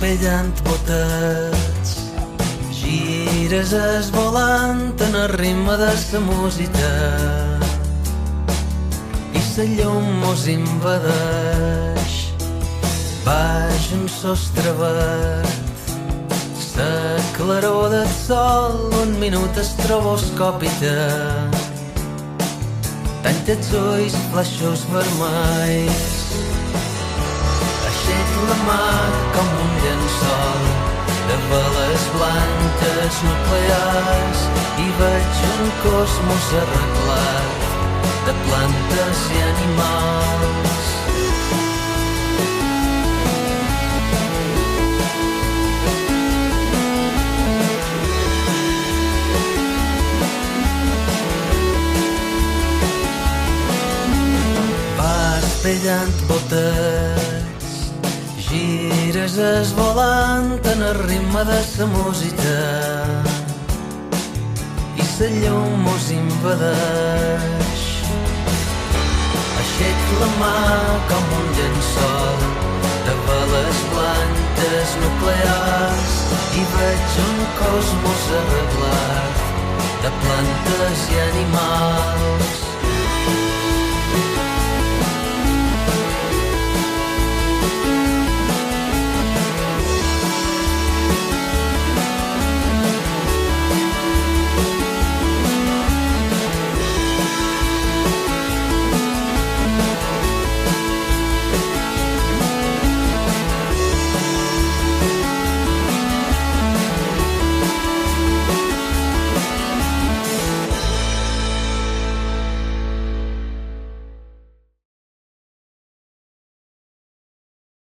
pellant botets, gires esvolant en el ritme de sa música i sa llum mos invadeix. Baix un sostre verd, sa claror del sol un minut estroboscòpica, tanca els ulls flaixos vermells. Aixec la mà com un llençol de veles blanques nuclears i veig un cosmos arreglat de plantes i animals. Vas pellant botets, gires esvolant en el ritme de sa música i sa llum mos invadeix. Aixec la mà com un llençol de veles blanques nuclears i veig un cosmos arreglat de plantes i animals.